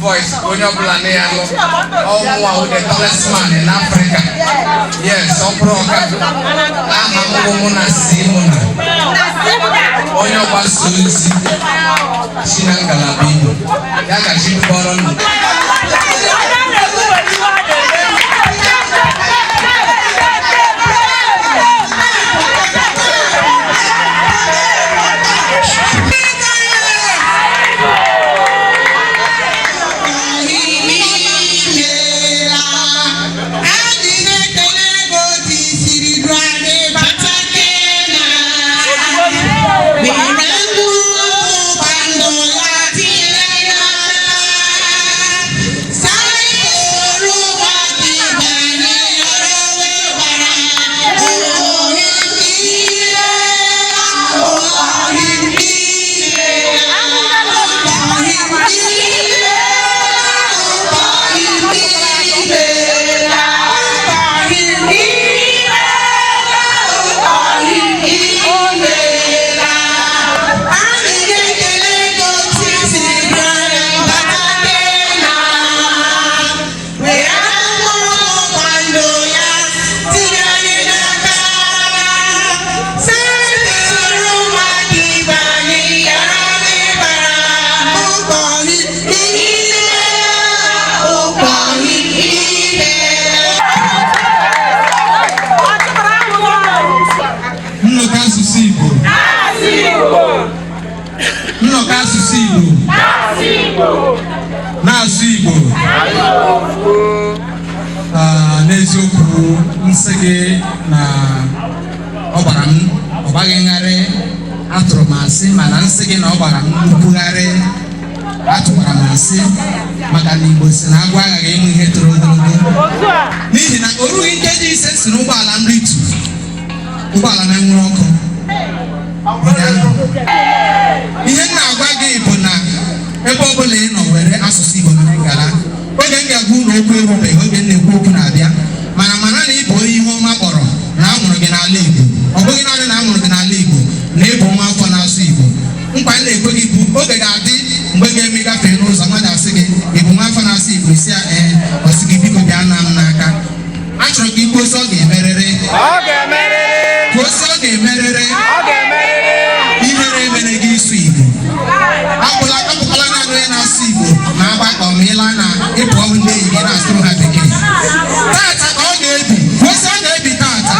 voice going up Laneyano, all with the tallest man in Africa. Yes, Oproka. I'm a woman, Simona. On your bus, Shinangalabi. Yaga Jimboron. Nezuku nsege na obaram obagengare atromasi mana nsege na obaram upugare atwaramasi maka na Igbo si na agwa agaghị emu ihe toro ogologo n'ihi na orughị nkeji ise si n'ụgbọala nritu ụgbọala na-enwere ọkụ ihe na-agwa gị bụ na ebe ọbụla ị nọ were asụsụ Igbo mere ngara oge m ga-agwa ụlọ okwu erubeghị oge m na-ekwu okwu na-abịa mana na ịbụ onye ihe ọma kpọrọ na amụrụ gị n'ala Igbo ọ bụghị naanị na amụrụ gị n'ala Igbo na ịbụ nwa afọ na-asụ Igbo mkpa m na-ekwe gị bụ oge ga-adị mgbe ga-eme gafee n'ụzọ mmadụ asị gị ịbụ nwa afọ na-asụ Igbo isi ya ọsị gị biko bịa na m n'aka achọrọ ka ikwu osi ọ ga-emerịrị osi ọ ga-emerịrị ihere emere gị ịsụ Igbo akpụkwala naanị onye na-asụ Igbo na agbakọ ma ịla na ịpụ ọnwụ ndị enyi gị na-asụrụ ha bekee tata ka ọ ga-ebi osi ọ ga-ebi tata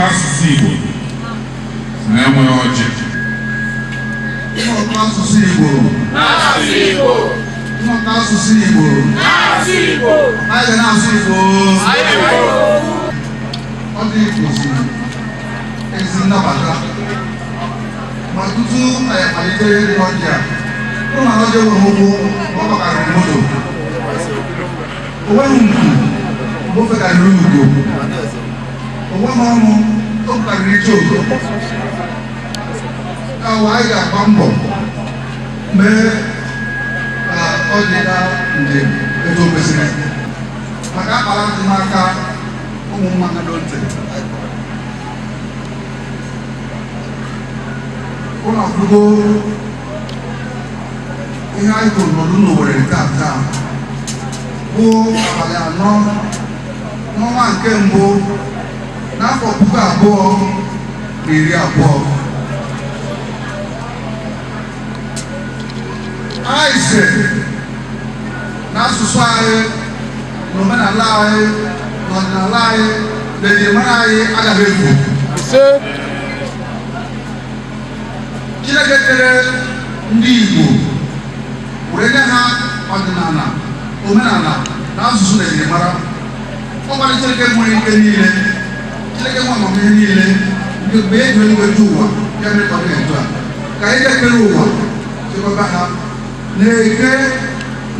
asụsụ Igbo na-enweghị ọjị. Mmụta asụsụ Igbo. Mmụta asụsụ Igbo. Anyị ga na-asụ Igbo. Ọ dị Igbo si ezi nnabata. Ma tutu anyị malite ịrị ọjị a, ụlọ na ọjị nwere ụkwụ ọ gbakarịrị moto. O nweghị nku, o fekarịrị ugo. O nweghị ọnụ, o karịrị ichoku. Anyị ga-agba mbọ mee ka ọ dị na njem etu o kwesịrị maka akpara dị n'aka ụmụ mmadụ ntị. Ụlọ akwụkwọ ihe anyị kwuru n'ọdụ n'Owerri taa bụ abalị 4 n'ọnwa nke mbụ n'afọ 2020. Anyị sị n'asụsụ anyị, n'omenala anyị, n'ọdịnala anyị, na ejimara anyị agaghị efu. Chineke kere ndị Igbo were nye ha ọdịnala, omenala na asụsụ na ejimara. Ọ gwara Chineke nwere ike niile, Chineke nwe amamihe niile, nke mgbe e ji eluigwe ju ụwa ya mere ka ọ dị etu a ka anyị jekere ụwa chekwaba ha n'Eke,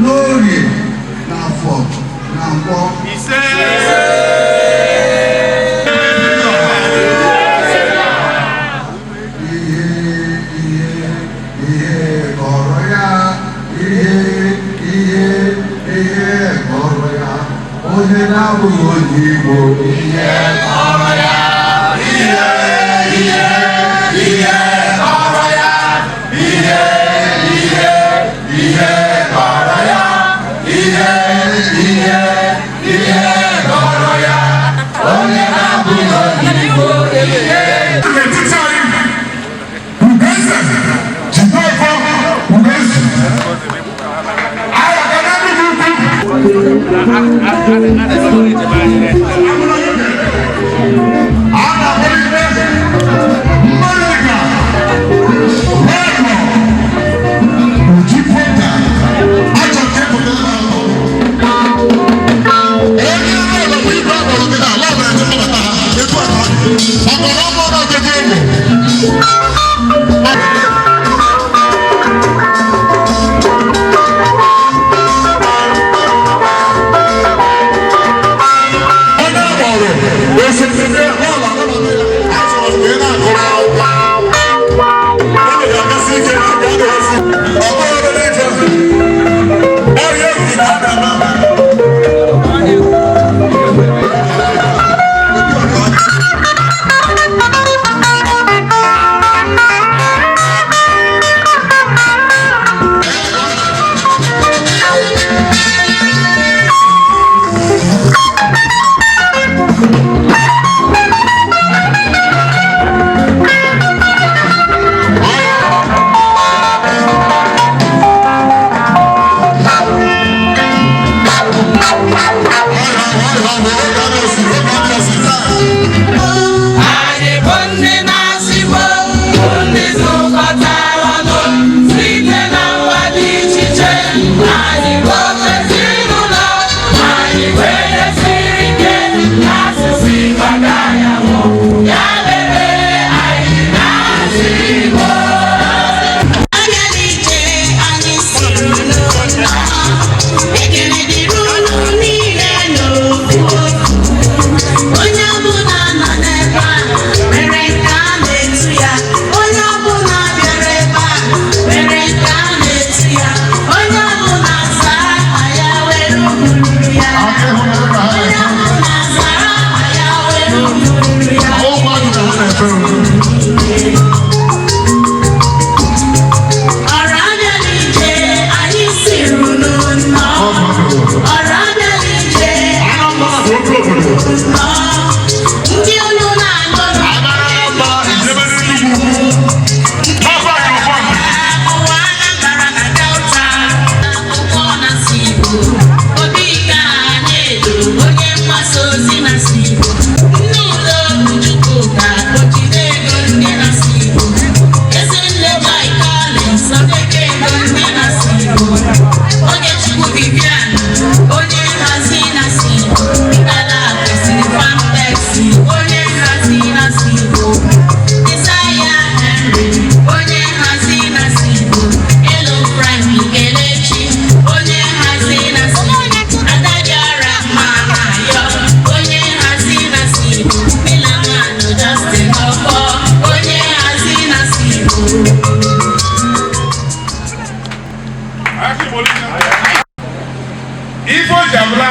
n'Orie, n'Afọ, na Nkwọ. Ihe kọrọ ya, ihe kọrọ ya, onye na-abụghị onye Igbo. Ihe kọrọ ya, ihe kọrọ ya, ihe kọrọ ya, ihe kọrọ ya, onye na-abụghị onye Igbo.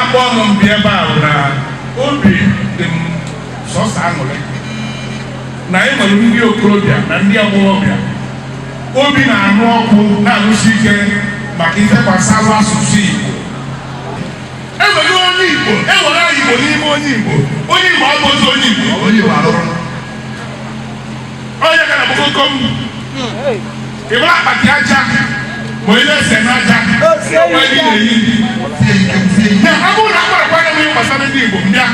na-akpọ m mbi ebe a na obi dị m sọsọ aṅụrị na e nwere ndị okorobịa na ndị agbọghọbịa obi na-anụ ọkụ na-arụsi ike maka ihe gbasara asụsụ Igbo enwere onye Igbo ewere Igbo n'ime onye Igbo abụghị onye Igbo alụrụ onye ka na bụkoko m ịbụrụ akpati aja ma onye na-ese n'aja onye na-eyi na ọ bụrụ na akparakwana m ihe gbasara ndị Igbo mbịa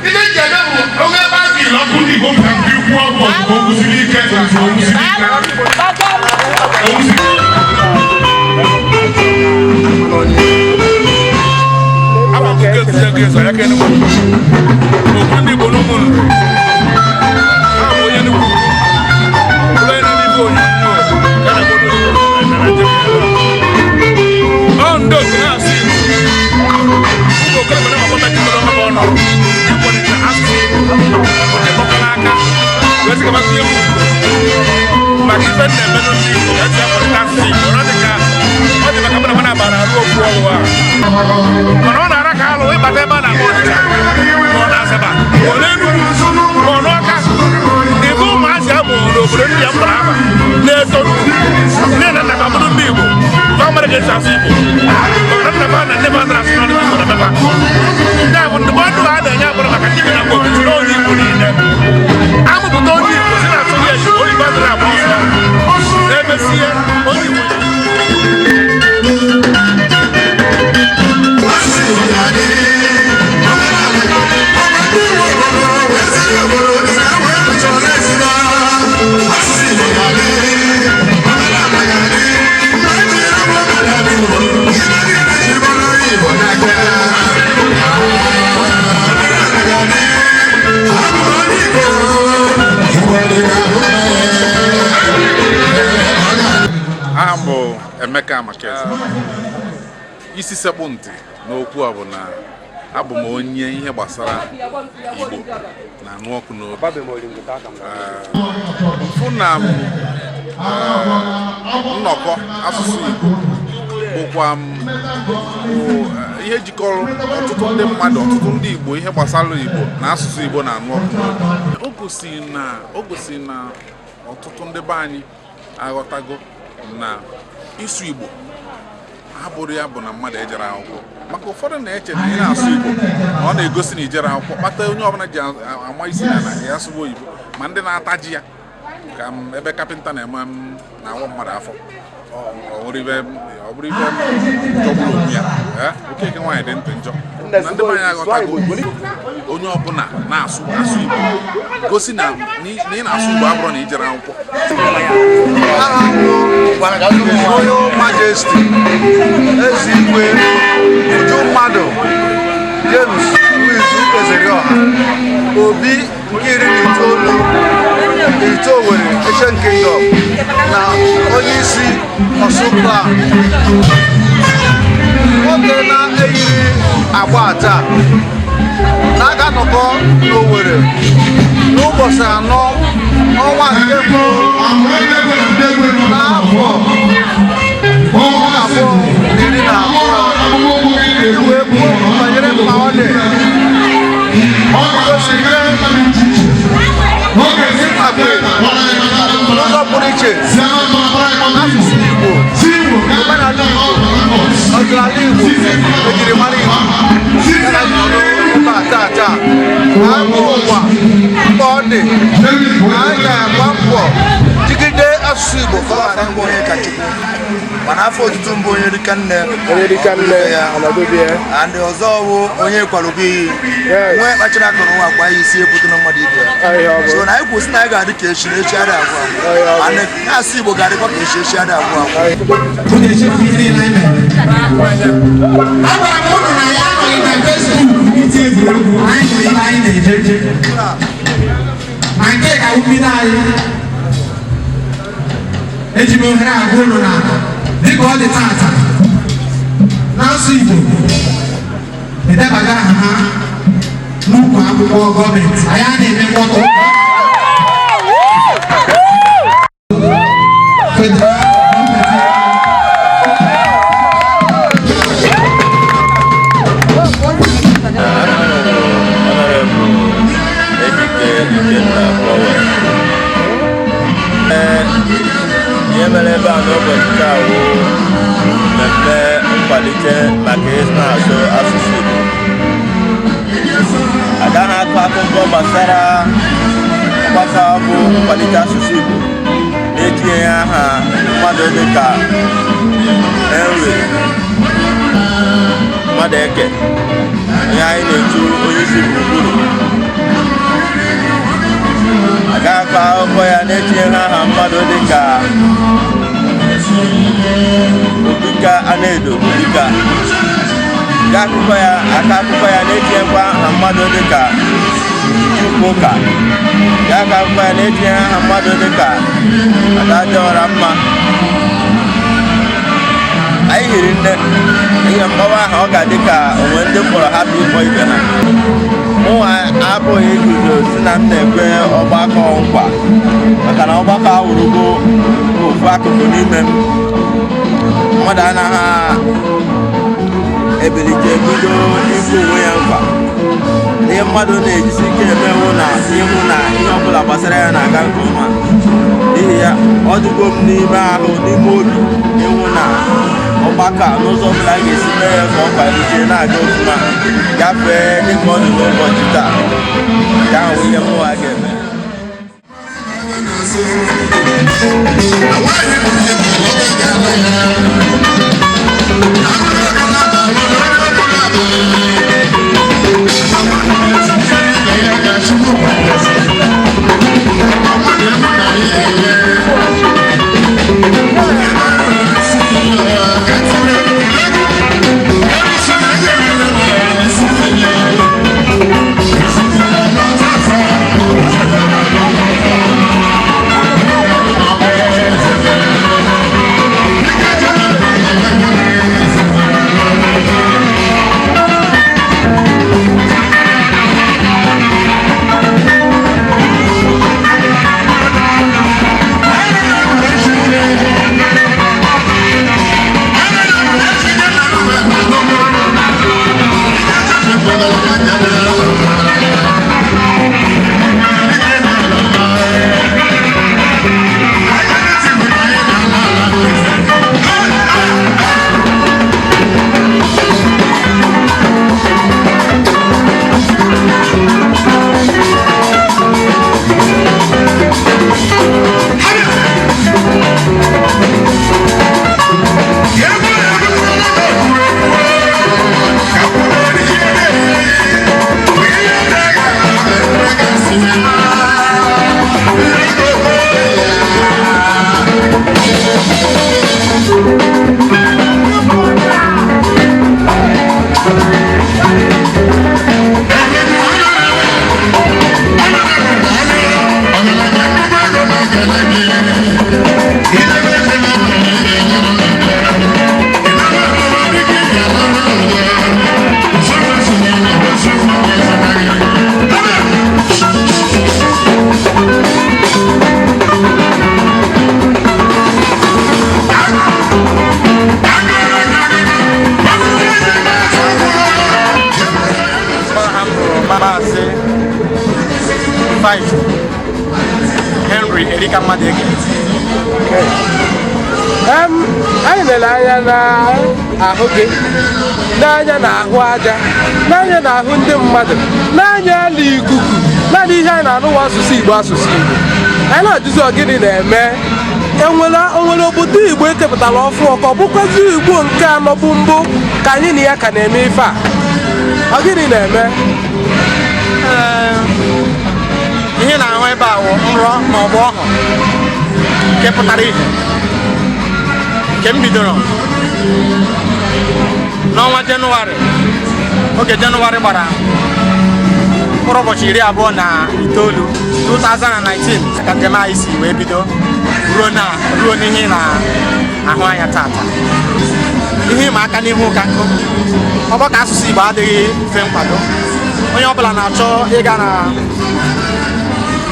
ihe nji ebe bụ oge ebe a ga-ele ọkụ ndị Igbo ka ndị ukwu ọgwụ ozugbo ogwuziri ike Emeka Amakeze isi sekpụ ntị n'okwu a bụ na abụ m onye ihe gbasara Igbo na anụ ọkụ n'obi fụ na nnọkọ asụsụ Igbo bụkwa ihe jikọrọ ọtụtụ ndị mmadụ ọtụtụ ndị Igbo ihe gbasara Igbo na asụsụ Igbo na anụ ọkụ n'obi o gosi na ọtụtụ ndị be anyị aghọtago na ịsụ Igbo abụrụ ya bụ na mmadụ ejere akwụkwọ maka ụfọdụ na-eche na ị na-asụ Igbo na ọ na-egosi na ijere akwụkwọ kpata onye ọbụla ji ama isi na ya asụba oyibo ma ndị na-ata ji ya ka ebe kapịnta na-eme na-awọ mmadụ afọ ọ bụrụ ibe jọgburu onwe ya Okeke nwaanyị dị ntị njọ na ndị mmanya aghọtago onye ọbụla na-asụ Igbo gosi na ị na-asụ Igbo abụrụ na ijere akwụkwọ Royal Majesty Ezigwe Uju mmadụ James Wizu Ezerioha Obi nke 19 Itoowere Ancient Kingdom na onye isi Ọsụkwa nwoke na-eyiri agba taa na-aga nọkọ n'Owerri n'ụbọchị 4 n'ọnwa nke mbụ n'afọ 2012 wee kwuo banyere mkpa ọ dị gosiri n'ụzọ pụrụ iche asụsụ Igbo omenala Igbo ọdịnala Igbo ejirimara Igbo yana ebe a taa na-abụ ụwa mkpa ọ dị na a ga-agba mbọ jigide asụsụ Igbo mana afọ otutu mbụ onye dịka nne ya ndị ọzọ bụ onye kwalugo iyi nwee kpachara akụrụ nwa akwa ya isi epụta na mmadụ ibe ya so na anyị kwụsị na anyị ga-adị ka echi na echi adị agwụ agwụ asụ Igbo ga-adịkwa ka echi adị agwụ dịka ọ dị tata n'asụ Igbo edebagara ha n'ukwu akwụkwọ gọọmenti anyị a na-eme mkpọtụ federal Uchenna Powell. Ihe mere ebe a n'ụbọchị taa wụ mmemme nkwalite maka ịna-asụ asụsụ Igbo. Agaghị akọ akụkọ gbasara ọgbakọ bụ nkwalite asụsụ Igbo na-etinye ya aha mmadụ dịka Henry Madeke, onye anyị na-etu onye isi gburugburu. Agaghị akọ akụkọ ya na-etinye ha aha mmadụ dịka Obika Anedo Obika. Aka akụkọ ya na-etinyekwa aha mmadụ dịka Chukwuka. Aka akụkọ ya na-etinye aha mmadụ dịka Adajiọra Mma. Anyị hiri nne ihe mgbawa ahụ ọ ga-adị ka onwe ndị mkpọrọ hapụ ịkpọ ibe ha. Mụnwa abụghị iguzo si na m na-ekwe ọgbakọ nkwa maka na ọgbakọ awụrụgo ofu akụkụ n'ime m. Mmadụ anaghị ebilite bido ikwu onwe ya nkwa. Ihe mmadụ na-ejisi ike emewu na ịhụ na ihe ọbụla gbasara ya na-aga nke ọma. N'ihi ya ọ dịgo m n'ime ahụ n'ime obi ịhụ na ọgbakọ a n'ụzọ ọbụla ga-esi mee ya ka ọ kwalite na-aga ofụma gafee dịka ọ dị n'ụbọchị taa. Nke ahụ ihe mmụọ ga-eme. Henry Erika Madeke. Anyị lere anya n'ahụ gị, n'anya n'ahụ aja, n'anya n'ahụ ndị mmadụ, n'anya n'ikuku, naanị ihe anyị na-anụwa asụsụ Igbo. Anyị na-ajụzi gịnị na-eme. Enwere obodo Igbo ekepụtara ọfụ ọkọ bụkwazi Igbo nke anọ bụ mbụ ka anyị na ya ka na-eme ife a. Gịnị na-eme? Ihe na-ahụ ebe a wụ nrọ ma ọ bụ ọhụ nke pụtara ihe nke m bidoro n'ọnwa Jenụwarị, oge Jenụwarị gbara mkpụrụ ụbọchị 29 2019 ka njem anyị si wee bido ruo n'ihe na-ahụ anya tata. Ihe ịma aka n'ihu ụka nkụ ọgbakọ asụsụ Igbo adịghị mfe nkwado. Onye ọbụla na-achọ ịga na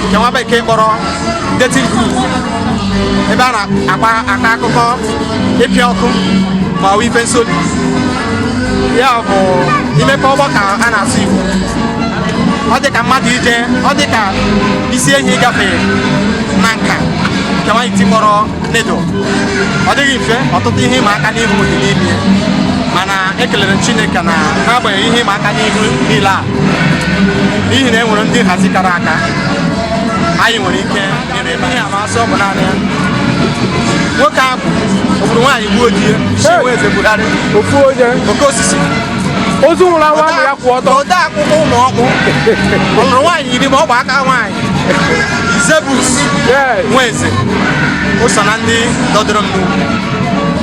nke nwa bekee kpọrọ dating group, ebe a na-akpa akụkọ ịpịa ọkụ ma ọ bụ ife nsogbu. Ya bụ imepe ọgbakọ a na-asụ Igbo ọ dị ka mmadụ ije ọ dị ka isi enyi gafere na nka nke nwaanyị tikpọrọ nedo ọ dịghị mfe ọtụtụ ihe ịma aka n'ihu dị n'ime mana ekelere m Chineke na n'agbanyeghị ihe ịma aka n'ihu niile a n'ihi na e nwere ndị nhazi kara aka anyị nwere ike ịrị ebe ihe amasị ọ bụ naanị ya nwoke ahụ ogburu nwaanyị gbuo di ya Eze Buhari ofu onye oke osisi ozu nwụrụ anwụ ahụ ya kwụ ọtọ ode akwụkwọ ụmụ ọkpụ ọ lụrụ nwaanyị iri ma ọ bụ aka nwaanyị Izebus Nweze o so na ndị dọdụrụ m n'ugwu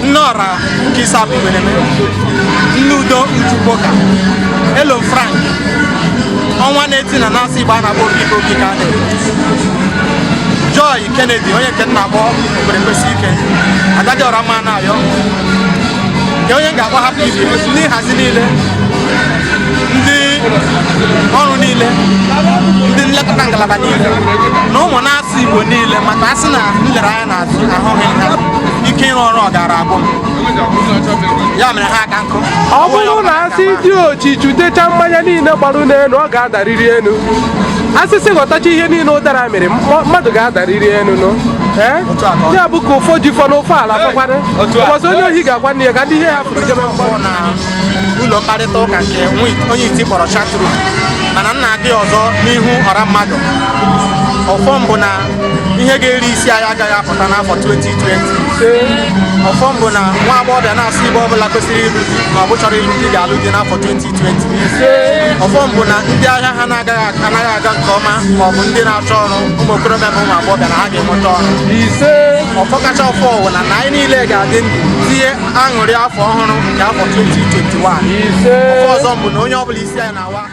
nne ọra nke Isabụ Igbeneme nne Udo Ujuboka Elo Frank ọnwa na-eti na na-asị Igbo a na-akpọ Okike Okike a Joy Kennedy onye nke nna akpọ okwere kwesị ike agadi ọra mma na-ayọ nke onye ga-akpọ hapụ ibe ndị nhazi niile ndị ọrụ niile ndị nlekọta ngalaba niile na ụmụ na-asụ Igbo niile maka asị na nlere anya n'azụ ahụghị ha ike ịrụ ọrụ ọ gara agwụ ya mere ha aka nkụ ọ bụrụ na asị dị ochi chutecha mmanya niile gbarụ n'elu ọ ga-adarịrị elu asịsị ghọtacha ihe niile ụdara mere mmadụ ga-adarịrị elu ya bụ ka ụfọ ji fọ n'ofe ala fọkwara ụbọchị onye ohi ga-agwa nne ya ka ndị ihe ha fụrụ jebe mgbọ na ụlọ mkparịta ụka nke onye iti kpọrọ chatru mana nna adị ọzọ n'ihu ọra mmadụ ọfọm bụ na ihe ga-eri isi anyị agaghị apụta n'afọ 2020 ọfọm bụ na nwa agbọghọbịa na-asụ Igbo ọbụla kwesịrị ịlụ di ma ọ bụ chọrọ ịlụ di ga-alụ di n'afọ 2020 ọfọm bụ na ndị ahịa ha anaghị aga nke ọma ma ọ bụ ndị na-achọ ọrụ ụmụ okorobịa na ụmụ agbọghọbịa na ha ga-enweta ọrụ ọfọ kacha ọfọ ụwa na anyị niile ga-adị ndụ tinye aṅụrị afọ ọhụrụ nke afọ 2021 ọfọ ọzọ bụ na onye ọbụla isi anyị na-awa